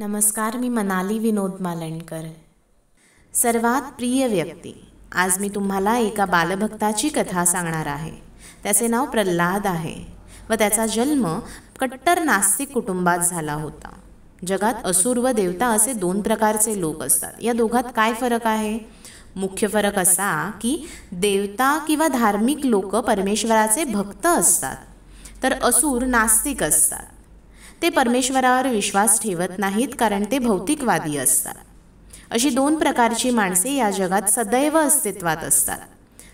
नमस्कार, मी मनाली विनोद मालणकर. सर्वात प्रिय व्यक्ती. आज मी तुम्हाला एका बालभक्ताची कथा सांगणार आहे. त्याचे नाव प्रल्हाद आहे व त्याचा जन्म कट्टर नास्तिक कुटुंबात झाला होता. जगात असुर व देवता असे दोन प्रकारचे लोक असतात. या दोघात काय फरक आहे? मुख्य फरक असा की देवता किंवा धार्मिक लोक परमेश्वराचे भक्त असतात, तर असुर नास्तिक असतात. ते परमेश्वरावर विश्वास ठेवत नाहीत, कारण ते भौतिकवादी असतात. अशी दोन प्रकारची माणसे या जगात सदैव अस्तित्वात असतात.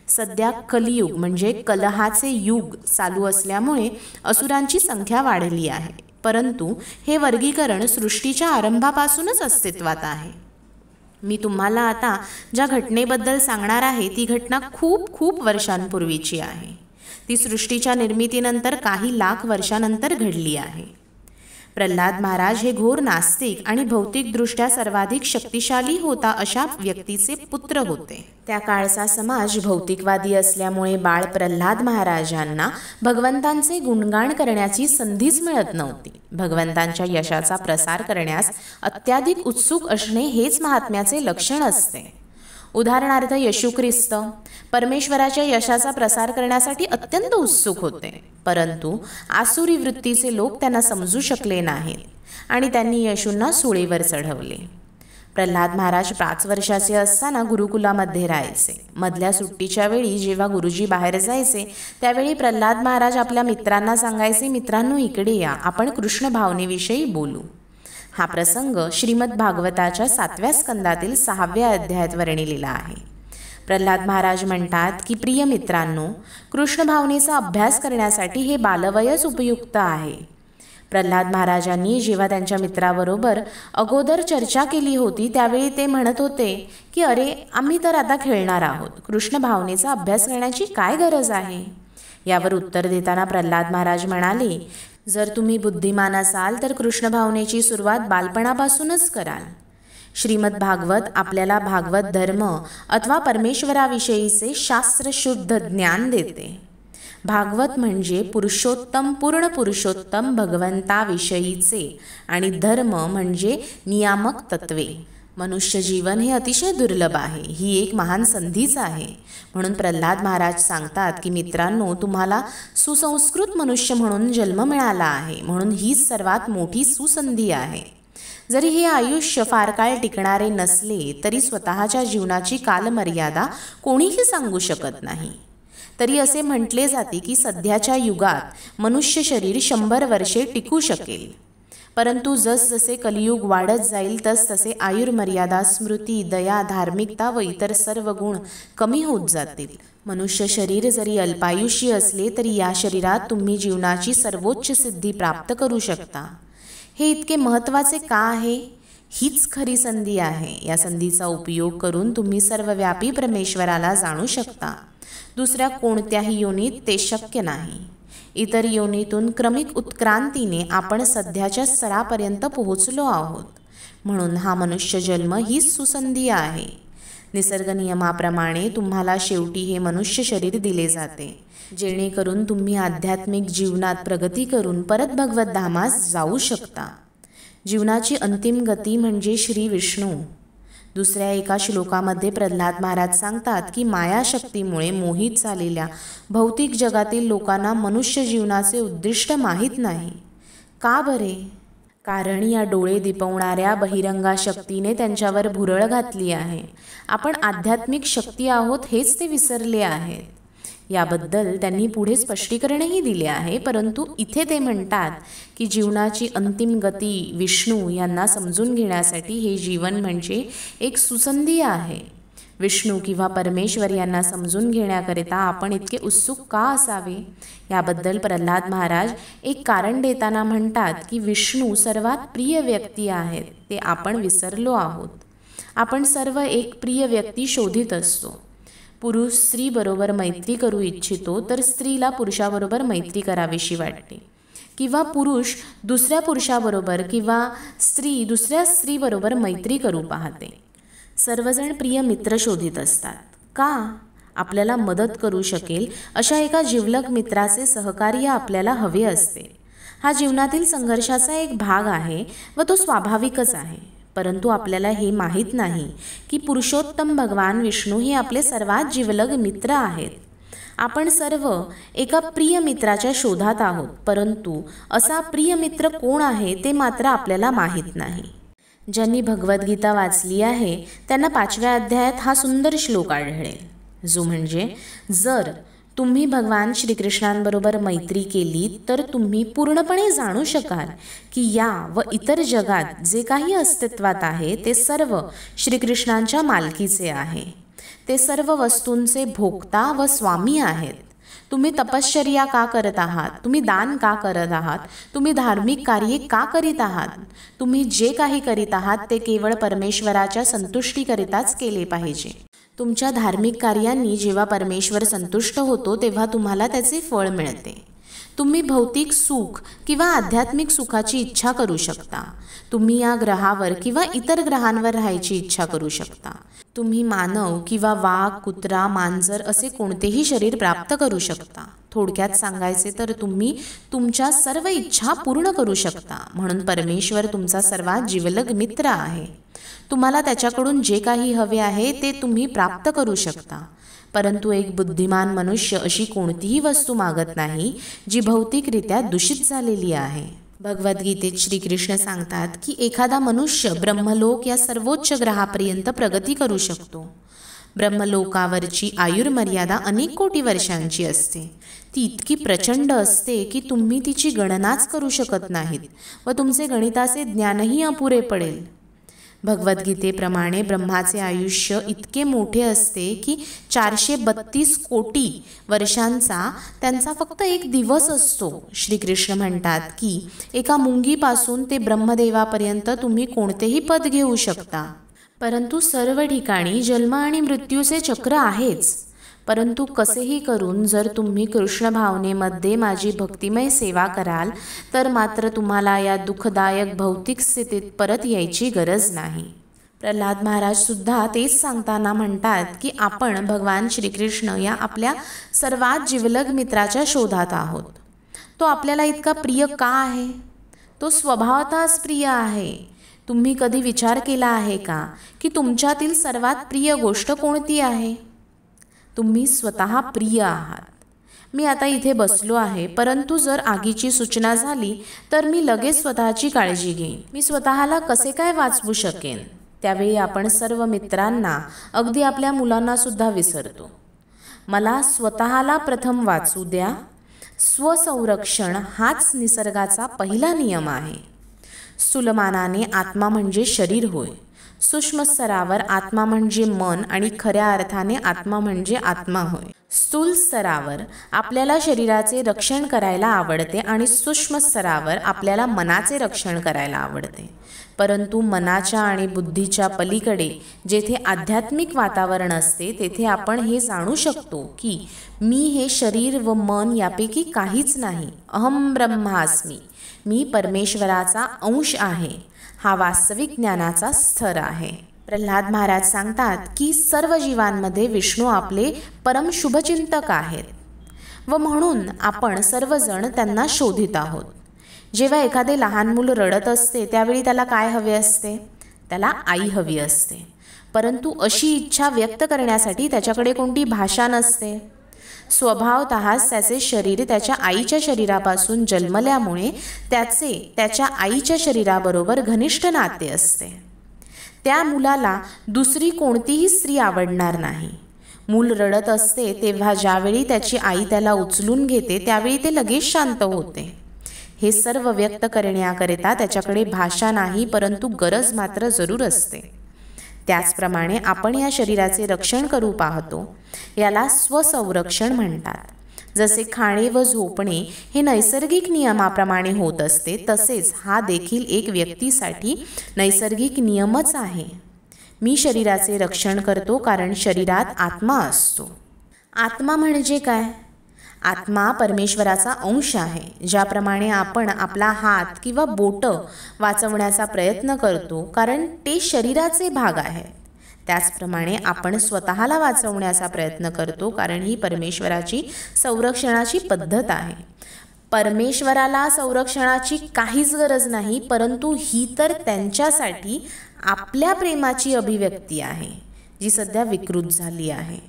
सध्या कलियुग म्हणजे कलहाचे युग चालू असल्यामुळे असुरांची संख्या वाढली आहे, परंतु हे वर्गीकरण सृष्टीच्या आरंभापासूनच अस्तित्वात आहे. मी तुम्हाला आता ज्या घटनेबद्दल सांगणार आहे ती घटना खूप खूप वर्षांपूर्वीची आहे. ती सृष्टीच्या निर्मितीनंतर काही लाख वर्षानंतर घडली आहे. प्रल्हाद महाराज हे घोर नास्तिक आणि भौतिकदृष्ट्या सर्वाधिक शक्तिशाली होता अशा व्यक्तीचे पुत्र होते. त्या काळचा समाज भौतिकवादी असल्यामुळे बाळ प्रल्हाद महाराजांना भगवंतांचे गुणगान करण्याची संधीच मिळत नव्हती. भगवंतांच्या यशाचा प्रसार करण्यास अत्याधिक उत्सुक असणे हेच महात्म्याचे लक्षण असते. उदाहरणार्थ येशू ख्रिस्त परमेश्वराच्या यशाचा प्रसार करण्यासाठी अत्यंत उत्सुक होते, परंतु आसुरी वृत्तीचे लोक त्यांना समजू शकले नाहीत आणि त्यांनी येशूंना सुळेवर चढवले. प्रल्हाद महाराज 5 वर्षाचे असताना गुरुकुलामध्ये राहायचे. मधल्या सुट्टीच्या वेळी जेव्हा गुरुजी बाहेर जायचे त्यावेळी प्रल्हाद महाराज आपल्या मित्रांना सांगायचे, मित्रांनो इकडे या, आपण कृष्ण भावनेविषयी बोलू. हा प्रसंग श्रीमद भागवताच्या 7व्या स्कंदातील 6व्या अध्यायात वर्णिलेला आहे. प्रल्हाद महाराज म्हणतात की प्रिय मित्रांनो, कृष्ण भावनेचा अभ्यास करण्यासाठी हे बालवयच उपयुक्त आहे. प्रल्हाद महाराजांनी जेव्हा त्यांच्या मित्राबरोबर अगोदर चर्चा केली होती त्यावेळी ते म्हणत होते की अरे, आम्ही तर आता खेळणार आहोत, कृष्ण भावनेचा अभ्यास करण्याची काय गरज आहे? यावर उत्तर देताना प्रल्हाद महाराज म्हणाले, जर तुम्ही बुद्धिमान असाल तर कृष्ण भावनेची सुरुवात बालपणापासूनच कराल. श्रीमद भागवत आपल्याला भागवत धर्म अथवा परमेश्वराविषयीचे शास्त्रशुद्ध ज्ञान देते. भागवत म्हणजे पुरुषोत्तम, पूर्ण पुरुषोत्तम भगवंताविषयीचे, आणि धर्म म्हणजे नियामक तत्वे. मनुष्य जीवन हे अतिशय दुर्लभ आहे. ही एक महान संधीच आहे. म्हणून प्रल्हाद महाराज सांगतात की मित्रांनो, तुम्हाला सुसंस्कृत मनुष्य म्हणून जन्म मिळाला आहे, म्हणून हीच सर्वात मोठी सुसंधी आहे. जरी हे आयुष्य फार काळ टिकणारे नसले तरी स्वतःच्या जीवनाची कालमर्यादा कोणीही सांगू शकत नाही. तरी असे म्हटले जाते की सध्याच्या युगात मनुष्य शरीर 100 वर्षे टिकू शकेल, परंतु जसजसे कलियुग वाढत जाईल तसतसे आयुर्मर्यादा, स्मृती, दया, धार्मिकता व इतर सर्व गुण कमी होत जातील. मनुष्य शरीर जरी अल्पायुष्य असले तरी या शरीरात तुम्ही जीवनाची सर्वोच्च सिद्धी प्राप्त करू शकता. हे इतके महत्त्वाचे का आहे? हीच खरी संधी आहे. या संधीचा उपयोग करून तुम्ही सर्वव्यापी परमेश्वराला जाणू शकता. दुसऱ्या कोणत्याही योनीत ते शक्य नाही. इतर योनीतून क्रमिक उत्क्रांतीने आपण सध्याच्या स्तरापर्यंत पोहोचलो आहोत. म्हणून हा मनुष्य जन्म हीच सुसंधी आहे. निसर्ग नियमाप्रमाणे तुम्हाला शेवटी हे मनुष्य शरीर दिले जाते, जेणेकरून तुम्ही आध्यात्मिक जीवनात प्रगती करून परत भगवत धामास जाऊ शकता. जीवनाची अंतिम गती म्हणजे श्री विष्णू. दुसऱ्या एका श्लोकामध्ये प्रल्हाद महाराज सांगतात की मायाशक्तीमुळे मोहित झालेल्या भौतिक जगातील लोकांना मनुष्य जीवनाचे उद्दिष्ट माहीत नाही. का बरे? कारण या डोळे दिपवणाऱ्या बहिरंगा शक्तीने त्यांच्यावर भुरळ घातली आहे. आपण आध्यात्मिक शक्ती आहोत हेच ते विसरले आहेत. याबद्दल त्यांनी पुढे स्पष्टीकरणही दिले आहे, परंतु इथे ते म्हणतात की जीवनाची अंतिम गती विष्णू यांना समजून घेण्यासाठी हे जीवन म्हणजे एक सुसंधी आहे. विष्णू किंवा परमेश्वर यांना समजून घेण्याकरिता आपण इतके उत्सुक का असावे? याबद्दल प्रल्हाद महाराज एक कारण देताना म्हणतात की विष्णू सर्वात प्रिय व्यक्ती आहेत, ते आपण विसरलो आहोत. आपण सर्व एक प्रिय व्यक्ती शोधित असतो. पुरुष स्त्रीबरोबर मैत्री करू इच्छितो तर स्त्रीला पुरुषाबरोबर मैत्री करावीशी वाटते, किंवा पुरुष दुसऱ्या पुरुषाबरोबर किंवा स्त्री दुसऱ्या स्त्रीबरोबर मैत्री करू पाहते. सर्वजण प्रिय मित्र शोधित असतात. का? आपल्याला मदत करू शकेल अशा एका जिवलग मित्राचे सहकार्य आपल्याला हवे असते. हा जीवनातील संघर्षाचा एक भाग आहे व तो स्वाभाविकच आहे. परंतु आपल्याला हे माहीत नाही की पुरुषोत्तम भगवान विष्णू हे आपले सर्वात जिवलग मित्र आहेत. आपण सर्व एका प्रिय मित्राच्या शोधात आहोत, परंतु असा प्रिय मित्र कोण आहे ते मात्र आपल्याला माहीत नाही. ज्यांनी भगवद्गीता वाचली आहे त्यांना 5व्या अध्यायात हा सुंदर श्लोक आढळेल, जो म्हणजे, जर तुम्ही भगवान श्रीकृष्णांबरोबर मैत्री केली तर तुम्ही पूर्णपणे जाणू शकाल की या व इतर जगात जे काही अस्तित्वात आहे ते सर्व श्रीकृष्णांच्या मालकीचे आहे. ते सर्व वस्तूंचे भोक्ता व स्वामी आहेत. तुम्ही तपश्चर्या का करत आहात, तुम्ही दान का करत आहात, तुम्ही धार्मिक कार्ये का करीत आहात, तुम्ही जे काही करीत आहात ते केवळ परमेश्वराच्या संतुष्टीकरिताच केले पाहिजे. तुमच्या धार्मिक कार्यांनी जेव्हा परमेश्वर संतुष्ट होतो तेव्हा तुम्हाला त्याचे फळ मिळते. तुम्ही भौतिक सुख किंवा आध्यात्मिक सुखाची इच्छा करू शकता. तुम्ही या ग्रहावर किंवा इतर ग्रहांवर राहायची इच्छा करू शकता. तुम्ही मानव किंवा वाघ, कुत्रा, मांजर असे कोणतेही शरीर प्राप्त करू शकता. थोडक्यात सांगायचे तर तुम्ही तुमच्या सर्व इच्छा पूर्ण करू शकता. म्हणून परमेश्वर तुमचा सर्वात जिवलग मित्र आहे. तुम्हाला त्याच्याकडून जे काही हवे आहे ते तुम्ही प्राप्त करू शकता. परंतु एक बुद्धिमान मनुष्य अशी कोणतीही वस्तू मागत नाही जी भौतिकरित्या दूषित झालेली आहे. भगवद्गीतेत श्रीकृष्ण सांगतात की एखादा मनुष्य ब्रह्मलोक या सर्वोच्च ग्रहापर्यंत प्रगती करू शकतो. ब्रह्मलोकावरची आयुर्मर्यादा अनेक कोटी वर्षांची असते. ती इतकी प्रचंड असते की तुम्ही तिची गणनाच करू शकत नाहीत व तुमचे गणिताचे ज्ञानही अपुरे पडेल. भगवद्गीतेप्रमाणे ब्रह्माचे आयुष्य इतके मोठे असते की 432 कोटी वर्षांचा त्यांचा फक्त एक दिवस असतो. श्रीकृष्ण म्हणतात की एका मुंगीपासून ते ब्रह्मदेवापर्यंत तुम्ही कोणतेही पद घेऊ शकता. परंतु सर्व ठिकाणी जन्म आणि मृत्यूचे चक्र आहेच. परंतु कसेही करून जर तुम्ही कृष्ण भावनेमध्ये माझी भक्तिमय सेवा कराल तर मात्र तुम्हाला या दुःखदायक भौतिक स्थितीत परत यायची गरज नाही. प्रल्हाद महाराज सुद्धा तेच सांगताना म्हणतात की आपण भगवान श्रीकृष्ण या आपल्या सर्वात जिवलग मित्राच्या शोधात आहोत. तो आपल्याला इतका प्रिय का आहे? तो स्वभावतःच प्रिय आहे. तुम्ही कधी विचार केला आहे का की तुमच्यातील सर्वात प्रिय गोष्ट कोणती आहे? तुम्ही स्वतः प्रिय आहात. मी आता इथे बसलो आहे, परंतु जर आगीची सूचना झाली तर मी लगेच स्वतःची काळजी घेईन. मी स्वतःला कसे काय वाचवू शकेन? त्यावेळी आपण सर्व मित्रांना, अगदी आपल्या मुलांना सुद्धा विसरतो. मला स्वतःला प्रथम वाचू द्या. स्वसंरक्षण हाच निसर्गाचा पहिला नियम आहे. स्थूलमानाने आत्मा म्हणजे शरीर होय. सूक्ष्म स्तरावर आत्मा म्हणजे मन आणि खऱ्या अर्थाने आत्मा म्हणजे आत्मा होय. स्थूल स्तरावर आपल्याला शरीराचे रक्षण करायला आवडते आणि सूक्ष्म स्तरावर आपल्याला मनाचे रक्षण करायला आवडते. परंतु मनाच्या आणि बुद्धीच्या पलीकडे जेथे आध्यात्मिक वातावरण असते तेथे आपण हे जाणू शकतो की मी हे शरीर व मन यापैकी काहीच नाही. अहम ब्रह्मास्मी, मी परमेश्वराचा अंश आहे. हा वास्तविक ज्ञानाचा स्तर आहे. प्रल्हाद महाराज सांगतात की सर्व जीवांमध्ये विष्णू आपले परम शुभचिंतक आहेत व म्हणून आपण सर्वजण त्यांना शोधित आहोत. जेव्हा एखादे लहान मूल रडत असते त्यावेळी त्याला काय हवे असते? त्याला आई हवी असते. परंतु अशी इच्छा व्यक्त करण्यासाठी त्याच्याकडे कोणती भाषा नसते. स्वभावतःच त्याचे शरीर त्याच्या आईच्या शरीरापासून जन्मल्यामुळे त्याचे त्याच्या आईच्या शरीराबरोबर घनिष्ठ नाते असते. त्या मुलाला दुसरी कोणतीही स्त्री आवडणार नाही. मूल रडत असते तेव्हा ज्यावेळी त्याची आई त्याला उचलून घेते त्यावेळी ते लगेच शांत होते. हे सर्व व्यक्त करण्याकरिता त्याच्याकडे भाषा नाही, परंतु गरज मात्र जरूर असते. त्याचप्रमाणे आपण या शरीराचे रक्षण करू पाहतो. याला स्वसंरक्षण म्हणतात. जसे खाणे व झोपणे हे नैसर्गिक नियमाप्रमाणे होत असते, तसेच हा देखील एक व्यक्तीसाठी नैसर्गिक नियमच आहे. मी शरीराचे रक्षण करतो कारण शरीरात आत्मा असतो. आत्मा म्हणजे काय? आत्मा परमेश्वराचा अंश आहे. ज्याप्रमाणे आपण आपला हात किंवा बोट वाचवण्याचा प्रयत्न करतो कारण ते शरीराचे भाग आहेत, त्याचप्रमाणे आपण स्वतःला वाचवण्याचा प्रयत्न करतो कारण ही परमेश्वराची संरक्षणाची पद्धत आहे. परमेश्वराला संरक्षणाची काहीच गरज नाही, परंतु ही तर त्यांच्यासाठी आपल्या प्रेमाची अभिव्यक्ती आहे जी सध्या विकृत झाली आहे.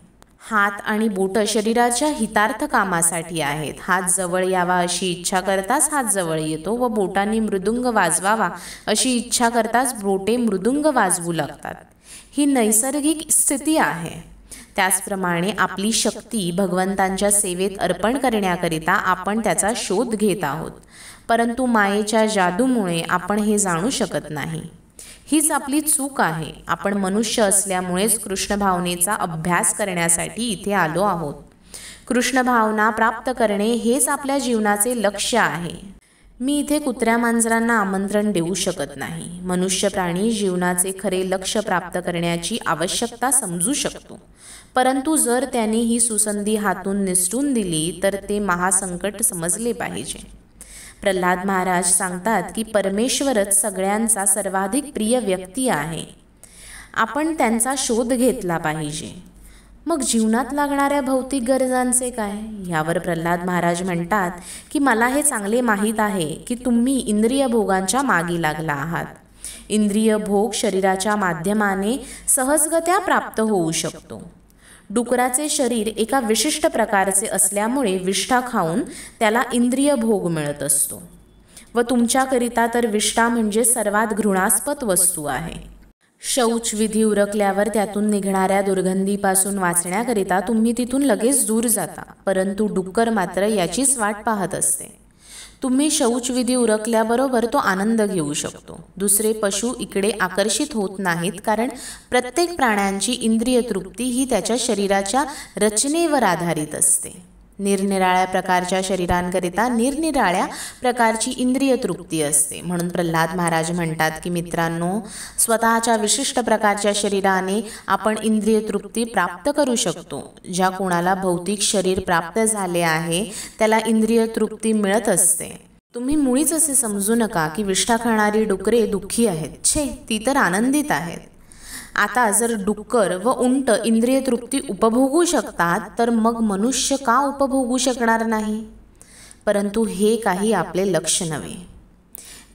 हात आणि बोटं शरीराच्या हितार्थ कामासाठी आहेत. हात जवळ यावा अशी इच्छा करताच हात जवळ येतो व बोटांनी मृदुंग वाजवावा अशी इच्छा करताच बोटे मृदुंग वाजवू लागतात. ही नैसर्गिक स्थिती आहे. त्याचप्रमाणे आपली शक्ती भगवंतांच्या सेवेत अर्पण करण्याकरिता आपण त्याचा शोध घेत आहोत, परंतु मायेच्या जादूमुळे आपण हे जाणू शकत नाही. हीच आपली चूक आहे. आपण मनुष्य असल्यामुळेच कृष्ण भावनेचा अभ्यास करण्यासाठी इथे आलो आहोत. कृष्ण भावना प्राप्त करणे हेच आपल्या जीवनाचे लक्ष्य आहे. मी इथे कुत्र्या मांजरांना आमंत्रण देऊ शकत नाही. मनुष्य प्राणी जीवनाचे खरे लक्ष्य प्राप्त करण्याची आवश्यकता समजू शकतो, परंतु जर त्याने ही सुसंधी हातून निसटून दिली तर ते महासंकट समजले पाहिजे. प्रल्हाद महाराज सांगतात की परमेश्वरच सगळ्यांचा सर्वाधिक प्रिय व्यक्ती आहे. आपण त्यांचा शोध घेतला पाहिजे. मग जीवनात लागणाऱ्या भौतिक गरजांचे काय? यावर प्रल्हाद महाराज म्हणतात की मला हे चांगले माहीत आहे की तुम्ही इंद्रिय भोगांच्या मागे लागला आहात. इंद्रिय भोग शरीराच्या माध्यमाने सहजगत्या प्राप्त होऊ शकतो. डुकराचे शरीर एका विशिष्ट प्रकारचे असल्यामुळे विष्ठा खाऊन त्याला इंद्रिय भोग मिळत असतो व तुमच्याकरिता तर विष्ठा म्हणजे सर्वात घृणास्पद वस्तू आहे. शौच विधी उरकल्यावर त्यातून निघणाऱ्या दुर्गंधीपासून वाचण्याकरिता तुम्ही तिथून लगेच दूर जाता, परंतु डुक्कर मात्र याचीच वाट पाहत असते. तुम्ही शौचविधी उरकल्याबरोबर तो आनंद घेऊ शकतो. दुसरे पशु इकडे आकर्षित होत नाहीत, कारण प्रत्येक प्राण्यांची इंद्रिय तृप्ती ही त्याच्या शरीराच्या रचनेवर आधारित असते. निरनिराळ्या प्रकारच्या शरीरांकरिता निरनिराळ्या प्रकारची इंद्रिय तृप्ती असते. म्हणून प्रल्हाद महाराज म्हणतात की मित्रांनो, स्वतःच्या विशिष्ट प्रकारच्या शरीराने आपण इंद्रिय तृप्ती प्राप्त करू शकतो. ज्या कोणाला भौतिक शरीर प्राप्त झाले आहे त्याला इंद्रिय तृप्ती मिळत असते. तुम्ही मुळीच असे समजू नका की विष्ठा खाणारी डुकरे दुःखी आहेत. छे, ती तर आनंदित आहेत. आता जर डुक्कर व उंट इंद्रिय तृप्ती उपभोगू शकतात तर मग मनुष्य का उपभोगू शकणार नाही? परंतु हे काही आपले लक्ष नव्हे.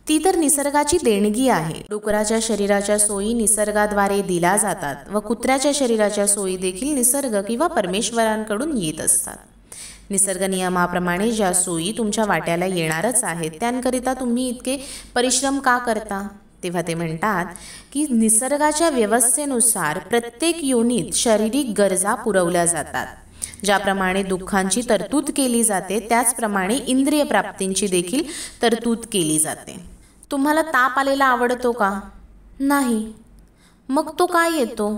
ती तर निसर्गाची देणगी आहे. डुकराच्या शरीराच्या सोयी निसर्गाद्वारे दिल्या जातात व कुत्र्याच्या शरीराच्या सोयी देखील निसर्ग किंवा परमेश्वरांकडून येत असतात. निसर्ग नियमाप्रमाणे ज्या सोयी तुमच्या वाट्याला येणारच आहेत त्यांकरिता तुम्ही इतके परिश्रम का करता? तेव्हा ते म्हणतात की निसर्गाच्या व्यवस्थेनुसार प्रत्येक योनीत शारीरिक गरजा पुरवल्या जातात. ज्याप्रमाणे दुःखांची तरतूद केली जाते त्याचप्रमाणे इंद्रिय प्राप्तींची देखील तरतूद केली जाते. तुम्हाला ताप आलेला आवडतो का? नाही. मग तो काय येतो?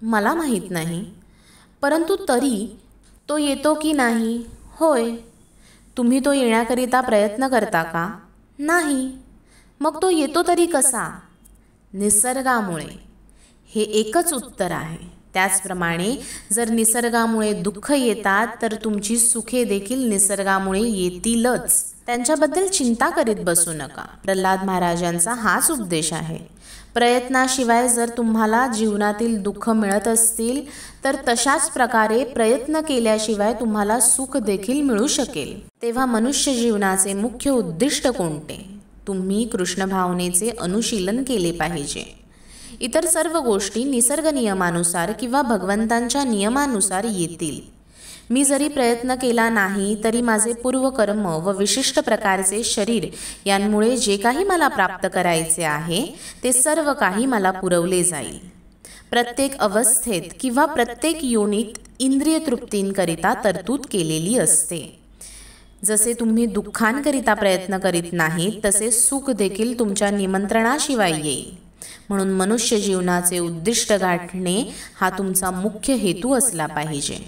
मला माहीत नाही, परंतु तरी तो येतो की नाही? होय. तुम्ही तो येण्याकरिता प्रयत्न करता का? नाही. मग तो येतो तरी कसा? निसर्गामुळे. हे एकच उत्तर आहे. त्याचप्रमाणे जर निसर्गामुळे दुःख येतात तर तुमची सुखे देखील निसर्गामुळे येतीलच. त्यांच्याबद्दल चिंता करीत बसू नका. प्रल्हाद महाराजांचा हाच उपदेश आहे. प्रयत्नाशिवाय जर तुम्हाला जीवनातील दुःख मिळत असतील तर तशाच प्रकारे प्रयत्न केल्याशिवाय तुम्हाला सुख देखील मिळू शकेल. तेव्हा मनुष्य जीवनाचे मुख्य उद्दिष्ट कोणते? तुम्ही कृष्ण भावनेचे अनुशीलन केले पाहिजे. इतर सर्व गोष्टी निसर्ग नियमानुसार किंवा भगवंतांच्या नियमानुसार येतील. मी जरी प्रयत्न केला नाही तरी माझे पूर्वकर्म व विशिष्ट प्रकारचे शरीर यांमुळे जे काही मला प्राप्त करायचे आहे ते सर्व काही मला पुरवले जाईल. प्रत्येक अवस्थेत किंवा प्रत्येक योनीत इंद्रिय तृप्तींकरिता तरतूद केलेली असते. जसे तुम्ही दुःखांकरिता प्रयत्न करीत नाही तसे सुख देखील तुमच्या निमंत्रणाशिवाय येईल. म्हणून मनुष्य जीवनाचे उद्दिष्ट गाठणे हा तुमचा मुख्य हेतू असला पाहिजे.